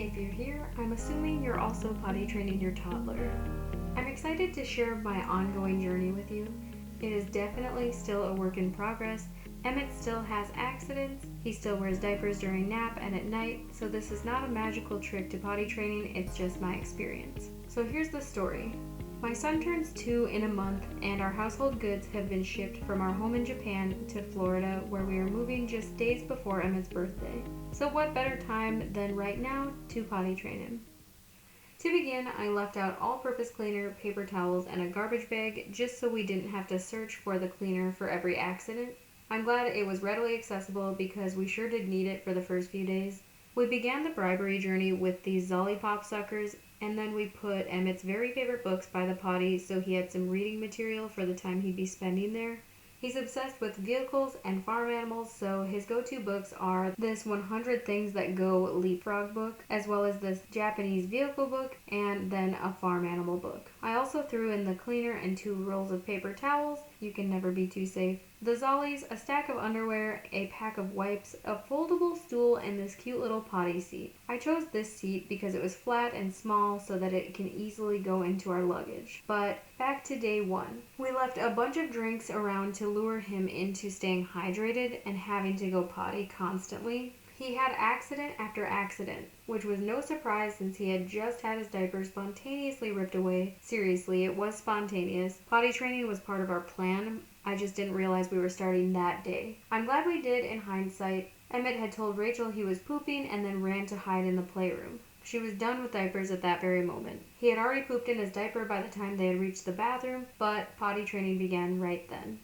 If you're here, I'm assuming you're also potty training your toddler. I'm excited to share my ongoing journey with you. It is definitely still a work in progress. Emmett still has accidents, he still wears diapers during nap and at night, so this is not a magical trick to potty training, it's just my experience. So here's the story. My son turns 2 in a month, and our household goods have been shipped from our home in Japan to Florida, where we are moving just days before Emmett's birthday. So what better time than right now to potty train him? To begin, I left out all-purpose cleaner, paper towels, and a garbage bag just so we didn't have to search for the cleaner for every accident. I'm glad it was readily accessible because we sure did need it for the first few days. We began the bribery journey with these Zollipop suckers, and then we put Emmett's very favorite books by the potty so he had some reading material for the time he'd be spending there. He's obsessed with vehicles and farm animals, so his go-to books are this 100 Things That Go Leapfrog book, as well as this Japanese vehicle book, and then a farm animal book. I also threw in the cleaner and 2 rolls of paper towels. You can never be too safe. The Zollies, a stack of underwear, a pack of wipes, a foldable stool, and this cute little potty seat. I chose this seat because it was flat and small so that it can easily go into our luggage. But back to day 1. We left a bunch of drinks around to lure him into staying hydrated and having to go potty constantly. He had accident after accident, which was no surprise since he had just had his diaper spontaneously ripped away. Seriously, it was spontaneous. Potty training was part of our plan. I just didn't realize we were starting that day. I'm glad we did in hindsight. Emmett had told Rachel he was pooping and then ran to hide in the playroom. She was done with diapers at that very moment. He had already pooped in his diaper by the time they had reached the bathroom, but potty training began right then.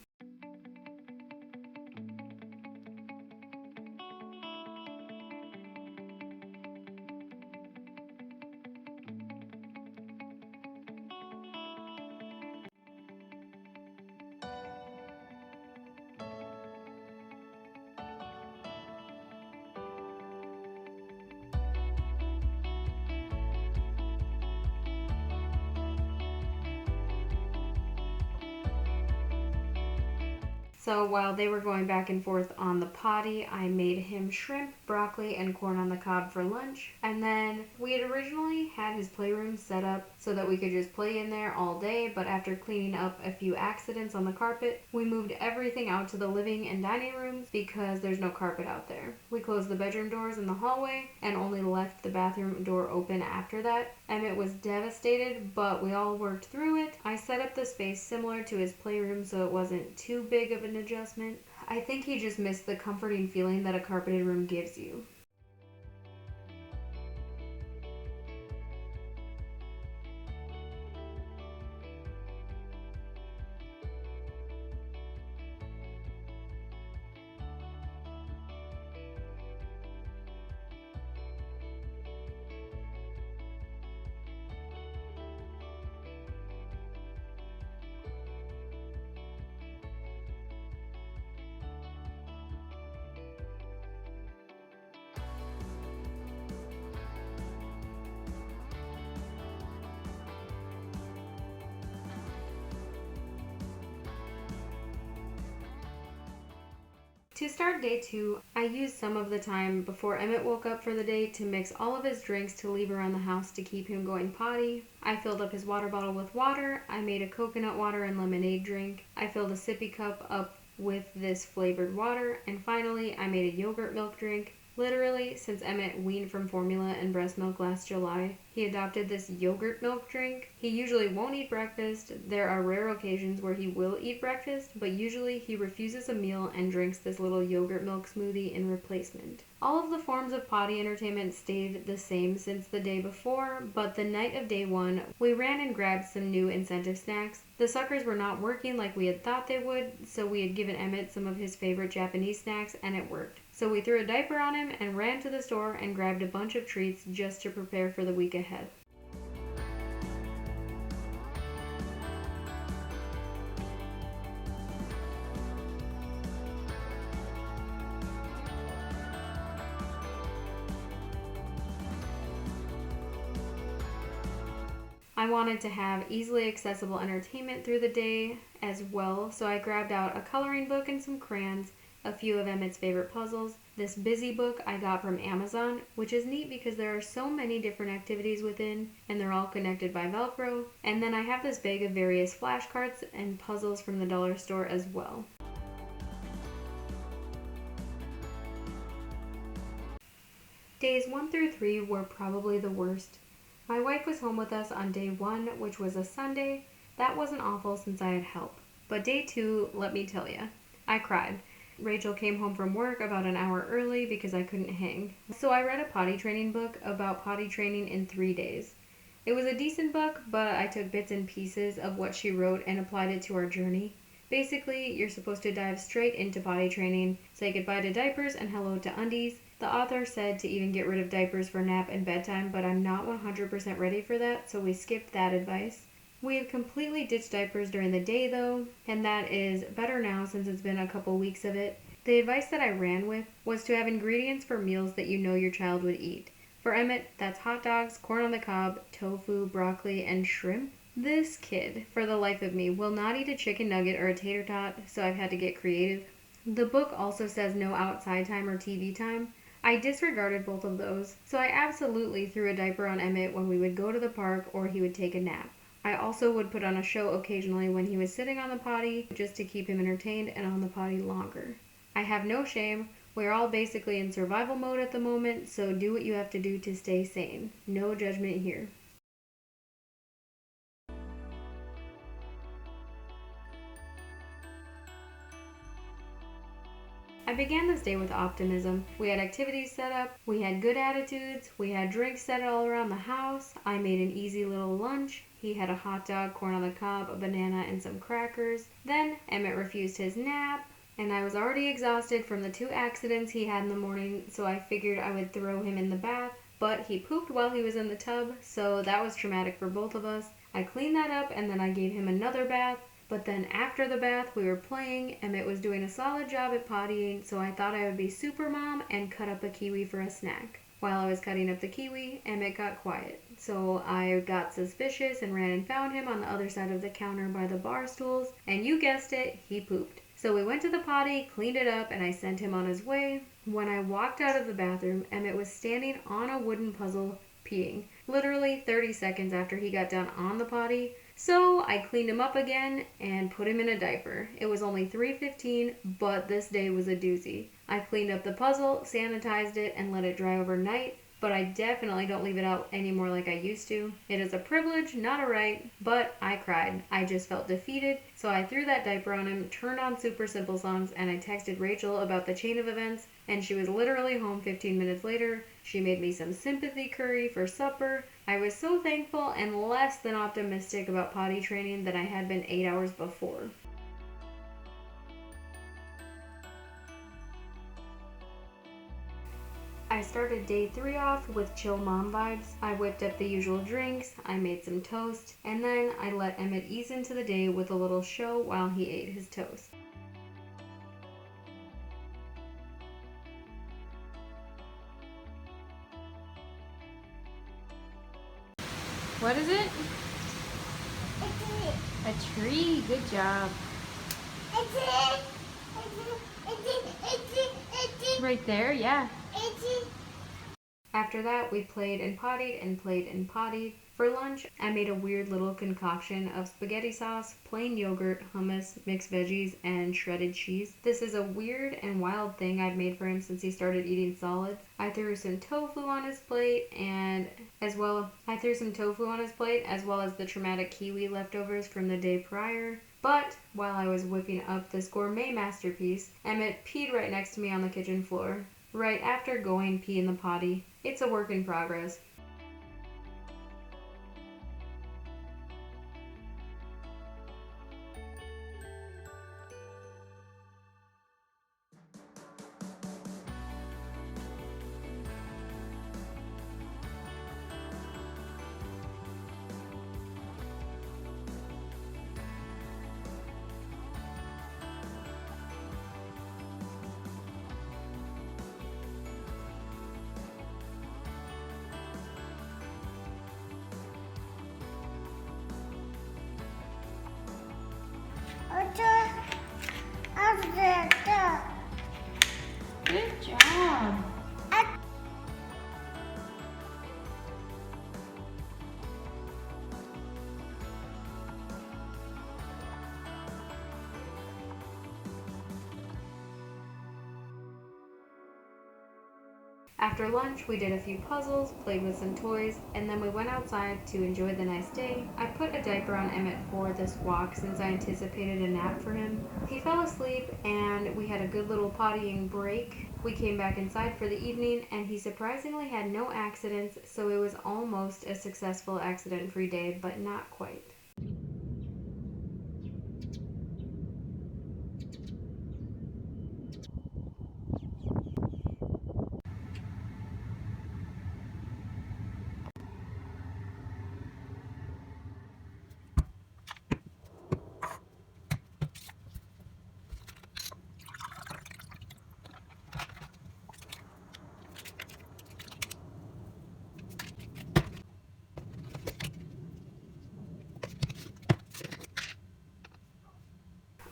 So while they were going back and forth on the potty, I made him shrimp, broccoli, and corn on the cob for lunch. And then we had originally had his playroom set up so that we could just play in there all day, but after cleaning up a few accidents on the carpet, we moved everything out to the living and dining rooms because there's no carpet out there. We closed the bedroom doors in the hallway and only left the bathroom door open after that. Emmett was devastated, but we all worked through it. I set up the space similar to his playroom so it wasn't too big of an adjustment. I think he just missed the comforting feeling that a carpeted room gives you. To start day 2, I used some of the time before Emmett woke up for the day to mix all of his drinks to leave around the house to keep him going potty. I filled up his water bottle with water, I made a coconut water and lemonade drink, I filled a sippy cup up with this flavored water, and finally I made a yogurt milk drink. Literally, since Emmett weaned from formula and breast milk last July, he adopted this yogurt milk drink. He usually won't eat breakfast. There are rare occasions where he will eat breakfast, but usually he refuses a meal and drinks this little yogurt milk smoothie in replacement. All of the forms of potty entertainment stayed the same since the day before, but the night of day 1, we ran and grabbed some new incentive snacks. The suckers were not working like we had thought they would, so we had given Emmett some of his favorite Japanese snacks and it worked. So we threw a diaper on him and ran to the store and grabbed a bunch of treats just to prepare for the week ahead. I wanted to have easily accessible entertainment through the day as well, so I grabbed out a coloring book and some crayons, a few of Emmett's favorite puzzles, This busy book I got from Amazon, which is neat because there are so many different activities within and they're all connected by Velcro. And then I have this bag of various flashcards and puzzles from the dollar store as well. Days 1 through 3 were probably the worst. My wife was home with us on day 1, which was a Sunday. That wasn't awful since I had help. But day 2, let me tell ya, I cried. Rachel came home from work about an hour early because I couldn't hang. So I read a potty training book about potty training in 3 days. It was a decent book, but I took bits and pieces of what she wrote and applied it to our journey. Basically, you're supposed to dive straight into potty training, say goodbye to diapers and hello to undies. The author said to even get rid of diapers for nap and bedtime, but I'm not 100% ready for that, so we skipped that advice. We have completely ditched diapers during the day though, and that is better now since it's been a couple weeks of it. The advice that I ran with was to have ingredients for meals that you know your child would eat. For Emmett, that's hot dogs, corn on the cob, tofu, broccoli, and shrimp. This kid, for the life of me, will not eat a chicken nugget or a tater tot, so I've had to get creative. The book also says no outside time or TV time. I disregarded both of those, so I absolutely threw a diaper on Emmett when we would go to the park or he would take a nap. I also would put on a show occasionally when he was sitting on the potty just to keep him entertained and on the potty longer. I have no shame. We're all basically in survival mode at the moment, so do what you have to do to stay sane. No judgment here. I began this day with optimism. We had activities set up, we had good attitudes, we had drinks set all around the house, I made an easy little lunch, he had a hot dog, corn on the cob, a banana, and some crackers. Then Emmett refused his nap, and I was already exhausted from the 2 accidents he had in the morning, so I figured I would throw him in the bath, but he pooped while he was in the tub, so that was traumatic for both of us. I cleaned that up and then I gave him another bath. But then after the bath, we were playing. Emmett was doing a solid job at pottying, so I thought I would be super mom and cut up a kiwi for a snack. While I was cutting up the kiwi, Emmett got quiet. So I got suspicious and ran and found him on the other side of the counter by the bar stools, and you guessed it, he pooped. So we went to the potty, cleaned it up, and I sent him on his way. When I walked out of the bathroom, Emmett was standing on a wooden puzzle peeing, literally 30 seconds after he got done on the potty. So I cleaned him up again and put him in a diaper. It was only 3:15, but this day was a doozy. I cleaned up the puzzle, sanitized it, and let it dry overnight, but I definitely don't leave it out anymore like I used to. It is a privilege, not a right, but I cried. I just felt defeated, so I threw that diaper on him, turned on Super Simple songs, and I texted Rachel about the chain of events, and she was literally home 15 minutes later. She made me some sympathy curry for supper. I was so thankful and less than optimistic about potty training than I had been 8 hours before. I started day 3 off with chill mom vibes. I whipped up the usual drinks, I made some toast, and then I let Emmett ease into the day with a little show while he ate his toast. What is it? A tree. Good job. Right there, yeah. After that, we played and pottied and played and pottied. For lunch, I made a weird little concoction of spaghetti sauce, plain yogurt, hummus, mixed veggies, and shredded cheese. This is a weird and wild thing I've made for him since he started eating solids. I threw some tofu on his plate as well as the traumatic kiwi leftovers from the day prior. But while I was whipping up this gourmet masterpiece, Emmett peed right next to me on the kitchen floor, right after going pee in the potty. It's a work in progress. After lunch, we did a few puzzles, played with some toys, and then we went outside to enjoy the nice day. I put a diaper on Emmett for this walk since I anticipated a nap for him. He fell asleep and we had a good little pottying break. We came back inside for the evening and he surprisingly had no accidents, so it was almost a successful accident-free day, but not quite.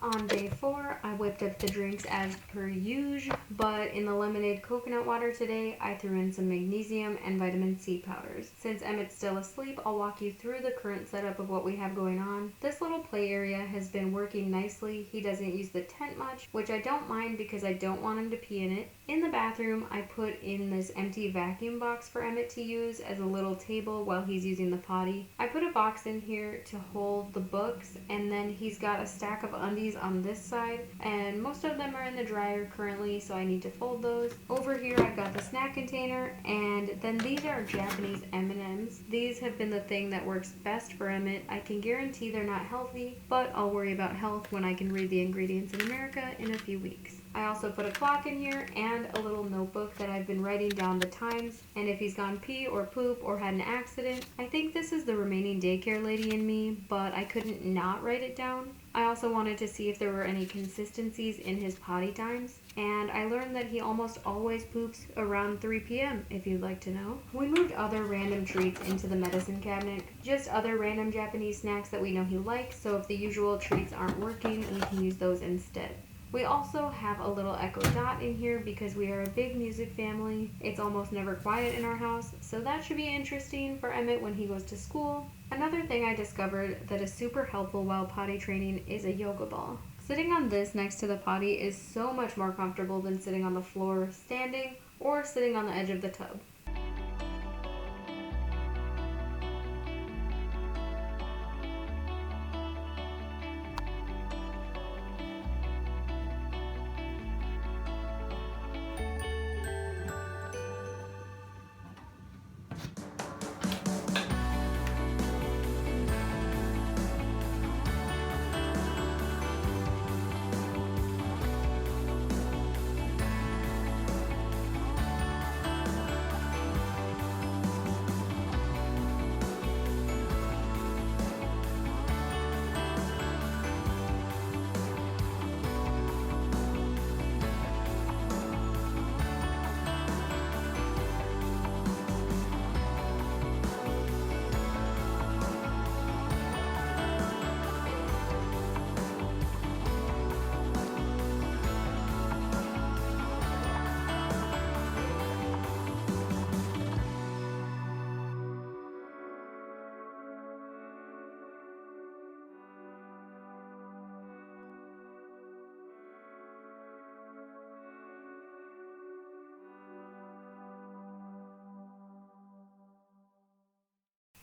On day 4, I whipped up the drinks as per usual, but in the lemonade coconut water today, I threw in some magnesium and vitamin C powders. Since Emmett's still asleep, I'll walk you through the current setup of what we have going on. This little play area has been working nicely. He doesn't use the tent much, which I don't mind because I don't want him to pee in it. In the bathroom, I put in this empty vacuum box for Emmett to use as a little table while he's using the potty. I put a box in here to hold the books, and then he's got a stack of undies on this side, and most of them are in the dryer currently, so I need to fold those. Over here I've got the snack container, and then these are Japanese M&Ms. These have been the thing that works best for Emmett. I can guarantee they're not healthy, but I'll worry about health when I can read the ingredients in America in a few weeks. I also put a clock in here and a little notebook that I've been writing down the times and if he's gone pee or poop or had an accident. I think this is the remaining daycare lady in me, but I couldn't not write it down. I also wanted to see if there were any consistencies in his potty times, and I learned that he almost always poops around 3 p.m. if you'd like to know. We moved other random treats into the medicine cabinet, just other random Japanese snacks that we know he likes, so if the usual treats aren't working, we can use those instead. We also have a little Echo Dot in here because we are a big music family. It's almost never quiet in our house, so that should be interesting for Emmett when he goes to school. Another thing I discovered that is super helpful while potty training is a yoga ball. Sitting on this next to the potty is so much more comfortable than sitting on the floor standing or sitting on the edge of the tub.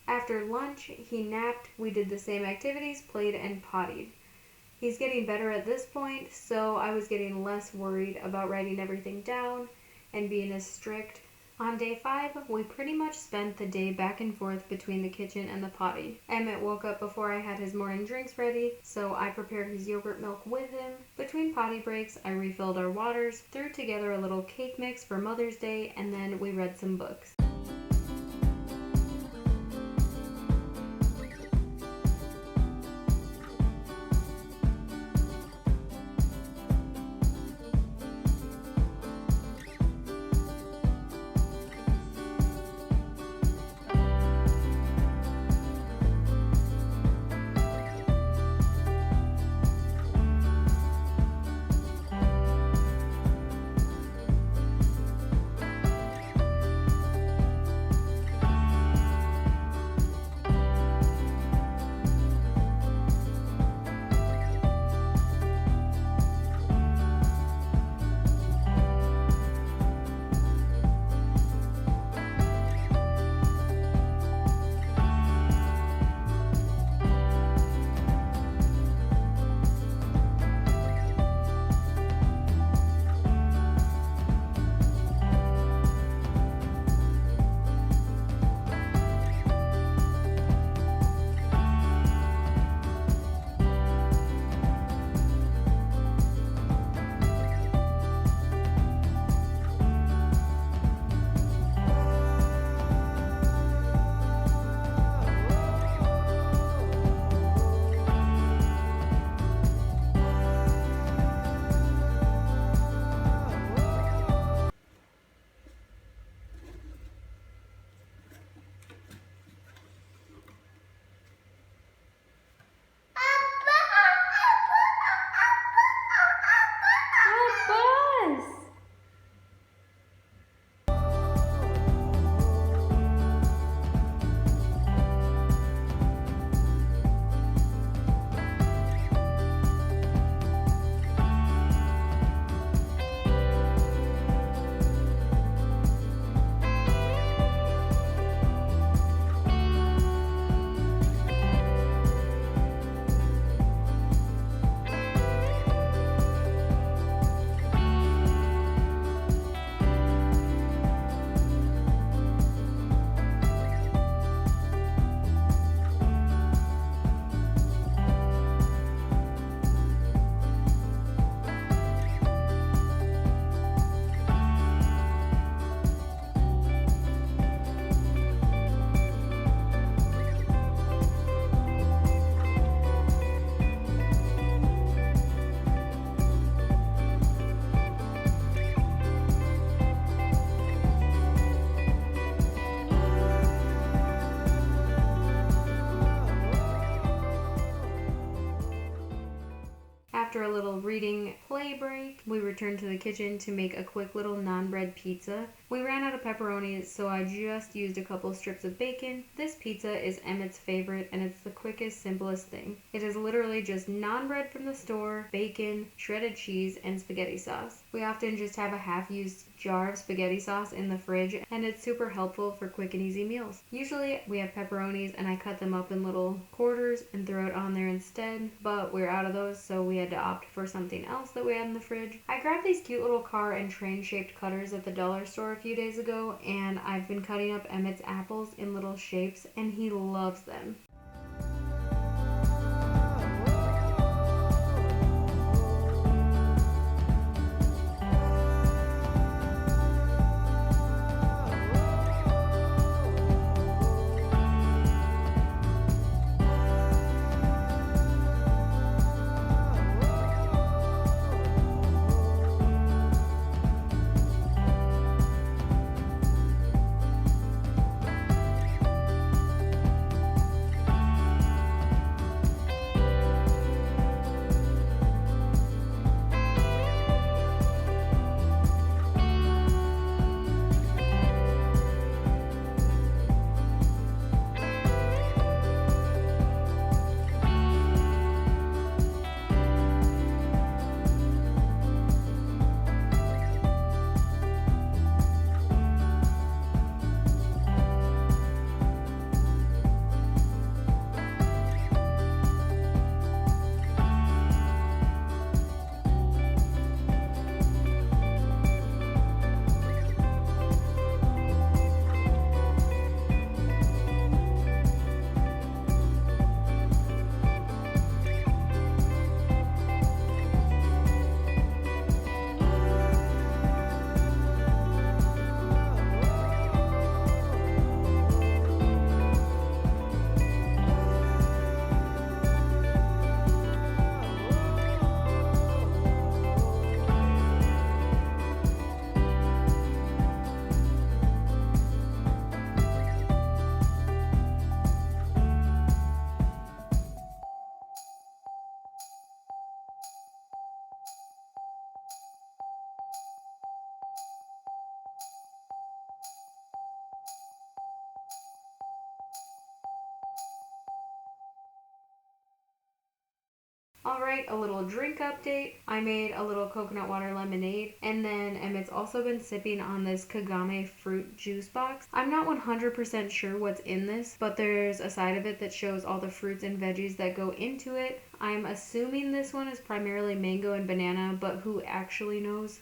After lunch, he napped, we did the same activities, played and pottied. He's getting better at this point, so I was getting less worried about writing everything down and being as strict. On day 5, we pretty much spent the day back and forth between the kitchen and the potty. Emmett woke up before I had his morning drinks ready, so I prepared his yogurt milk with him. Between potty breaks, I refilled our waters, threw together a little cake mix for Mother's Day, and then we read some books. reading play break, we returned to the kitchen to make a quick little non-bread pizza. We ran out of pepperonis, so I just used a couple strips of bacon. This pizza is Emmett's favorite, and it's the quickest, simplest thing. It is literally just non-bread from the store, bacon, shredded cheese, and spaghetti sauce. We often just have a half-used jar of spaghetti sauce in the fridge, and it's super helpful for quick and easy meals. Usually we have pepperonis and I cut them up in little quarters and throw it on there instead, but we're out of those, so we had to opt for something else that we had in the fridge. I grabbed these cute little car and train shaped cutters at the dollar store a few days ago, and I've been cutting up Emmett's apples in little shapes, and he loves them. Alright, a little drink update. I made a little coconut water lemonade, and then Emmett's also been sipping on this Kagame fruit juice box. I'm not 100% sure what's in this, but there's a side of it that shows all the fruits and veggies that go into it. I'm assuming this one is primarily mango and banana, but who actually knows?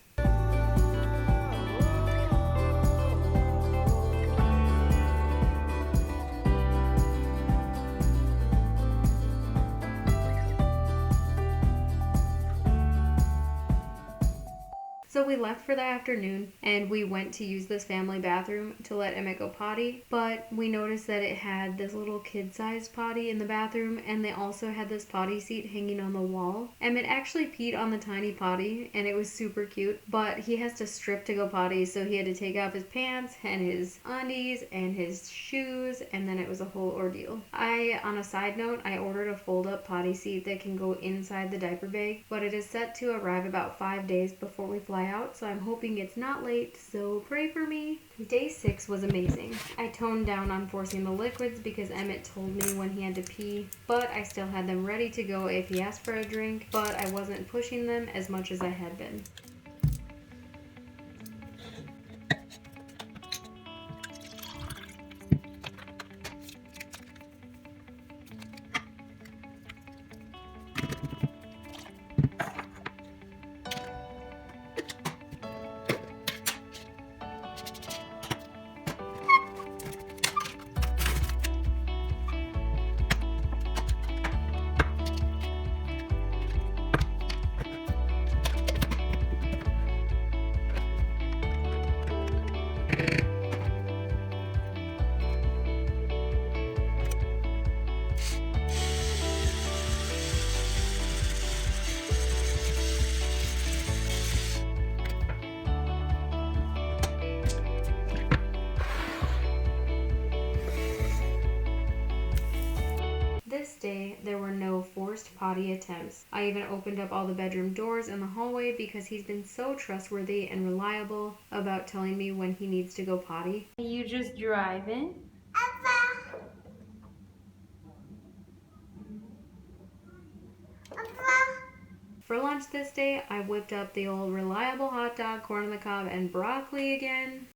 So we left for the afternoon and we went to use this family bathroom to let Emmett go potty, but we noticed that it had this little kid-sized potty in the bathroom, and they also had this potty seat hanging on the wall. Emmett actually peed on the tiny potty and it was super cute, but he has to strip to go potty, so he had to take off his pants and his undies and his shoes, and then it was a whole ordeal. On a side note, I ordered a fold-up potty seat that can go inside the diaper bag, but it is set to arrive about 5 days before we fly out, so I'm hoping it's not late, so pray for me. Day 6 was amazing. I toned down on forcing the liquids because Emmett told me when he had to pee, but I still had them ready to go if he asked for a drink, but I wasn't pushing them as much as I had been. day, there were no forced potty attempts. I even opened up all the bedroom doors in the hallway because he's been so trustworthy and reliable about telling me when he needs to go potty. You just driving? For lunch this day, I whipped up the old reliable hot dog, corn on the cob, and broccoli again.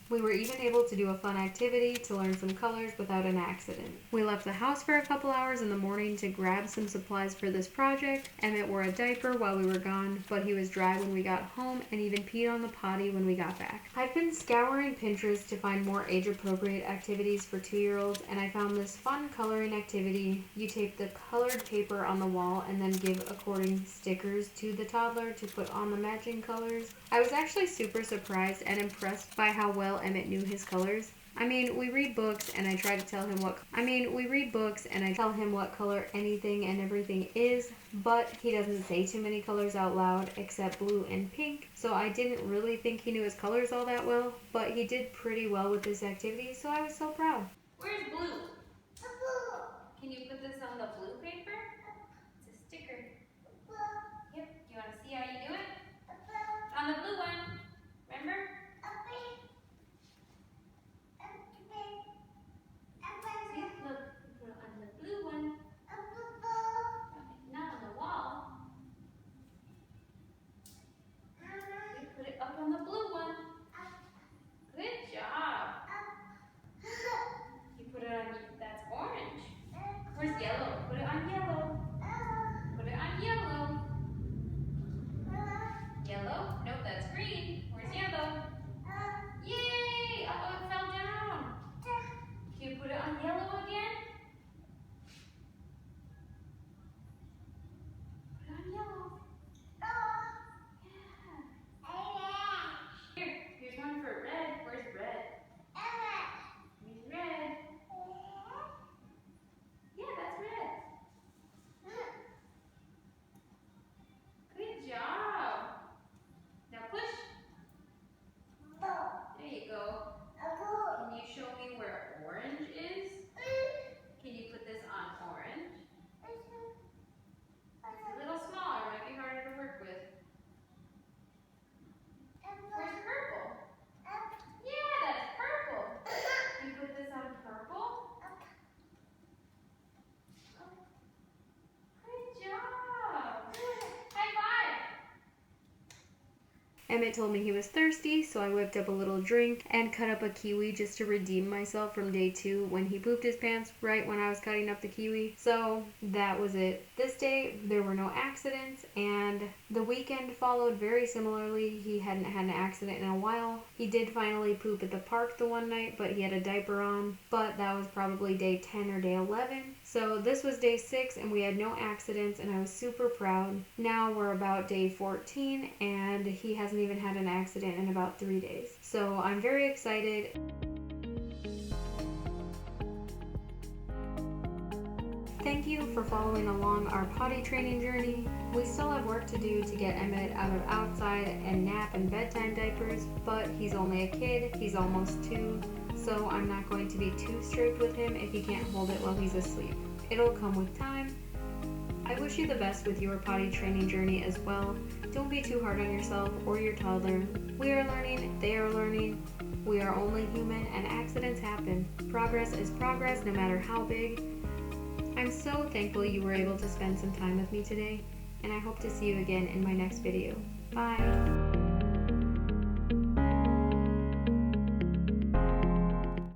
We were even able to do a fun activity to learn some colors without an accident. We left the house for a couple hours in the morning to grab some supplies for this project. Emmett wore a diaper while we were gone, but he was dry when we got home and even peed on the potty when we got back. I've been scouring Pinterest to find more age-appropriate activities for 2-year-olds, and I found this fun coloring activity. You tape the colored paper on the wall and then give according stickers to the toddler to put on the matching colors. I was actually super surprised and impressed by how well Emmett knew his colors. We read books and I try to tell him what color anything and everything is, but he doesn't say too many colors out loud except blue and pink, so I didn't really think he knew his colors all that well, but he did pretty well with this activity, so I was so proud. Where's blue? Can you put this on the blue paper? It's a sticker. Yep, you want to see how you do it? On the blue one, remember? See, look, you put it on the blue one. Not on the wall. You put it up on the blue one. Good job. You put it on, that's orange. Where's yellow? Put it on yellow. Put it on yellow. Yellow? Nope, that's green. Where's yellow? Yay! Oh, it fell down. Can you put it on yellow again? Put it on yellow. Yeah. Here's one for red. Where's red? Here's red. Yeah, that's red. Good job. Now push. There you go. Can you show me where orange is? Can you put this on orange? It's a little smaller, might be harder to work with. Where's purple? Yeah, that's purple. Can you put this on purple? Good job. High five. Emmett told me he was thirsty, so I whipped up a little drink and cut up a kiwi just to redeem myself from day 2 when he pooped his pants right when I was cutting up the kiwi. So that was it. This day, there were no accidents, and the weekend followed very similarly. He hadn't had an accident in a while. He did finally poop at the park the one night, but he had a diaper on, but that was probably day 10 or day 11. So this was day 6 and we had no accidents, and I was super proud. Now we're about day 14 and he hasn't even had an accident in about 3 days. So I'm very excited. Thank you for following along our potty training journey. We still have work to do to get Emmett out of outside and nap and bedtime diapers, but he's only a kid, he's almost 2, so I'm not going to be too strict with him if he can't hold it while he's asleep. It'll come with time. I wish you the best with your potty training journey as well. Don't be too hard on yourself or your toddler. We are learning, they are learning. We are only human and accidents happen. Progress is progress no matter how big. I'm so thankful you were able to spend some time with me today, and I hope to see you again in my next video. Bye!